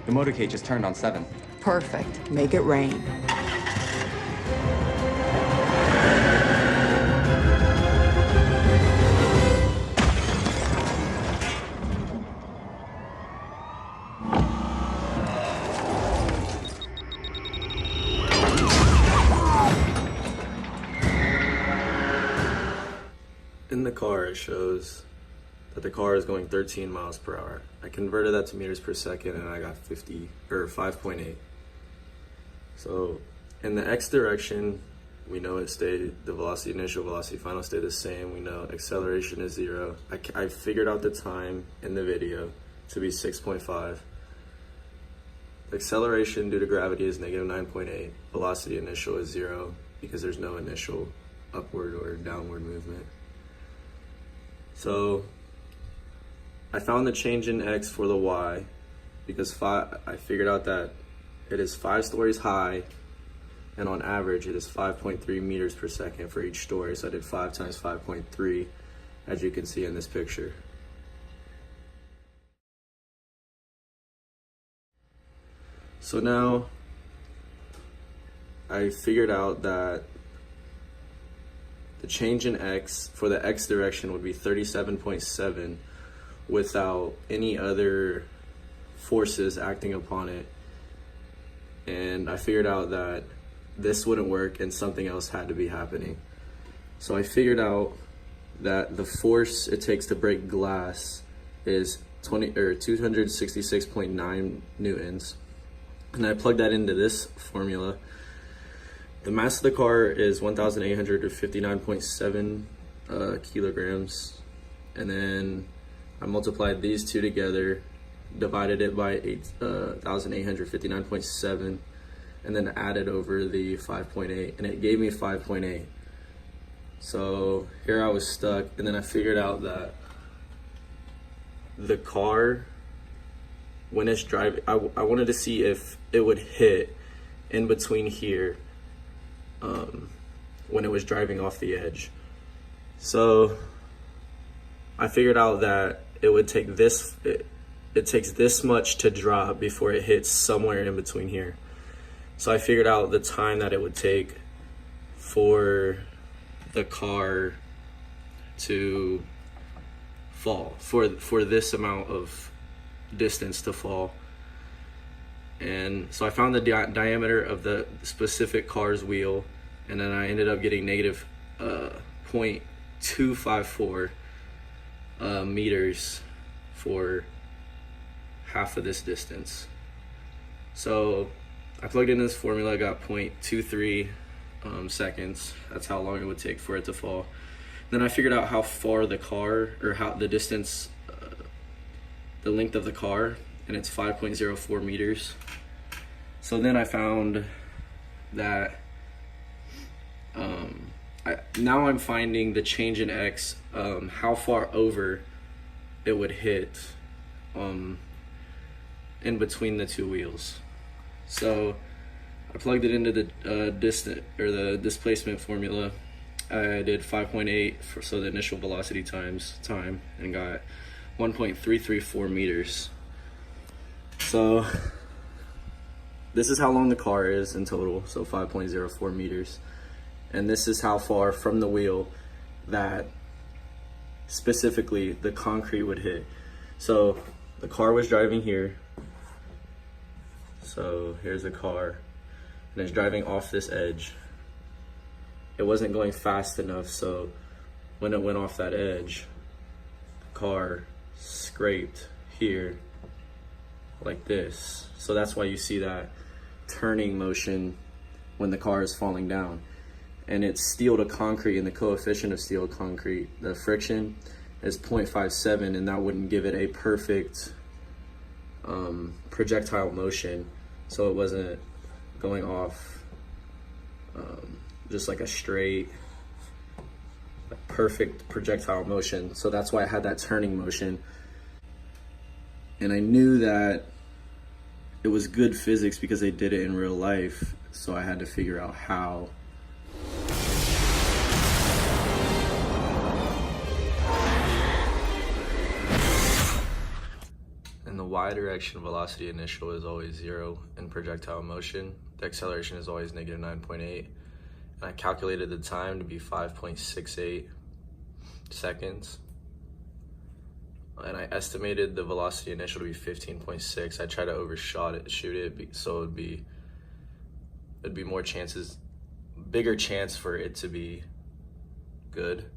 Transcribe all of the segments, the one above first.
The motorcade just turned on 7. Perfect. Make it rain. In the car, it shows that the car is going 13 miles per hour. I converted that to meters per second and I got 5.8. So in the X direction, we know it stayed, the velocity, initial velocity, final stay the same. We know acceleration is 0. I figured out the time in the video to be 6.5. Acceleration due to gravity is negative 9.8. Velocity initial is 0 because there's no initial upward or downward movement. So I found the change in X for the Y because I figured out that it is 5 stories high, and on average it is 5.3 meters per second for each story. So I did 5 times 5.3, as you can see in this picture. So now I figured out that the change in X for the X direction would be 37.7 without any other forces acting upon it. And I figured out that this wouldn't work and something else had to be happening. So I figured out that the force it takes to break glass is 266.9 newtons. And I plugged that into this formula. The mass of the car is 1,859.7 kilograms. And then I multiplied these two together, divided it by 1,859.7, and then added over the 5.8, and it gave me 5.8. So here I was stuck, and then I figured out that the car, when it's driving, I wanted to see if it would hit in between here when it was driving off the edge. So I figured out that it would take this, it takes this much to drop before it hits somewhere in between here. So I figured out the time that it would take for the car to fall, for this amount of distance to fall. And so I found the diameter of the specific car's wheel, and then I ended up getting negative 0.254 meters for half of this distance. So I plugged in this formula, I got 0.23 seconds. That's how long it would take for it to fall. Then I figured out how far the car, or how the distance, the length of the car, and it's 5.04 meters. So then I found that now I'm finding the change in X, how far over it would hit in between the two wheels. So I plugged it into the the displacement formula. I did 5.8 so the initial velocity times time, and got 1.334 meters. So this is how long the car is in total, so 5.04 meters. And this is how far from the wheel that specifically the concrete would hit. So the car was driving here. So here's the car, and it's driving off this edge. It wasn't going fast enough, so when it went off that edge, the car scraped here like this. So that's why you see that turning motion when the car is falling down. And it's steel to concrete, and the coefficient of steel to concrete, the friction, is 0.57, and that wouldn't give it a perfect projectile motion. So it wasn't going off just like a straight, perfect projectile motion. So that's why I had that turning motion. And I knew that it was good physics because they did it in real life. So I had to figure out how. In the y direction, velocity initial is always 0 in projectile motion. The acceleration is always negative 9.8. And I calculated the time to be 5.68 seconds. And I estimated the velocity initial to be 15.6. I tried to shoot it, so it'd be more chances, bigger chance for it to be good.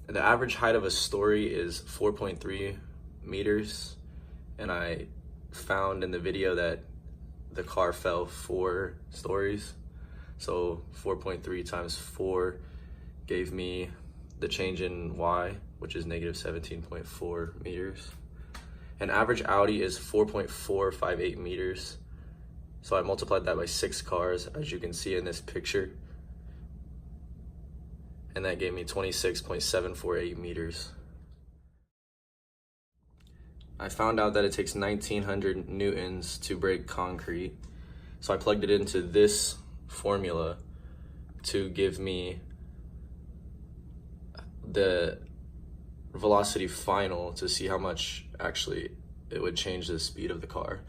And the average height of a story is 4.3 meters. And I found in the video that the car fell 4 stories. So 4.3 times 4 gave me the change in Y, which is negative 17.4 meters. An average Audi is 4.458 meters. So I multiplied that by 6 cars, as you can see in this picture. And that gave me 26.748 meters. I found out that it takes 1900 newtons to break concrete. So I plugged it into this formula to give me the velocity final to see how much actually it would change the speed of the car.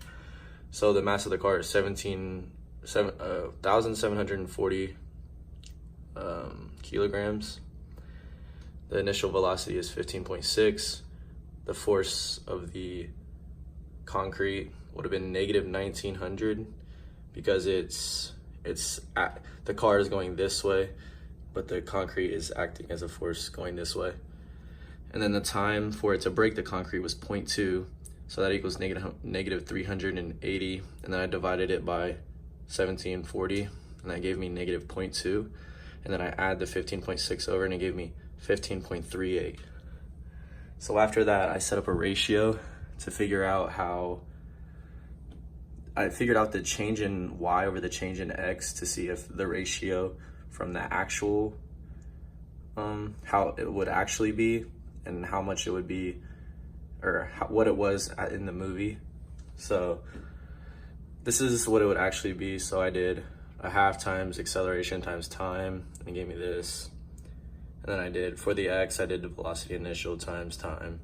So the mass of the car is 1,740 kilograms. The initial velocity is 15.6. The force of the concrete would have been negative 1900 because the car is going this way, but the concrete is acting as a force going this way. And then the time for it to break the concrete was 0.2, so that equals negative 380, and then I divided it by 1740, and that gave me negative 0.2, and then I add the 15.6 over, and it gave me 15.38. So after that, I set up a ratio to figure out I figured out the change in Y over the change in X to see if the ratio from the actual, how it would actually be and how much it would be, or what it was in the movie. So this is what it would actually be. So I did a half times acceleration times time, and it gave me this. And then for the X, I did the velocity initial times time,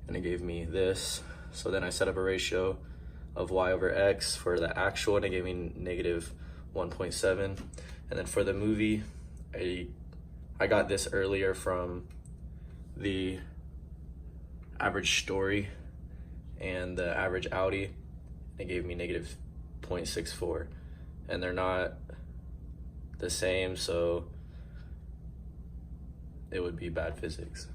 and it gave me this. So then I set up a ratio of Y over X for the actual, and it gave me negative 1.7. And then for the movie, I got this earlier from the average story and the average Audi. It gave me negative 0.64. And they're not the same, so it would be bad physics.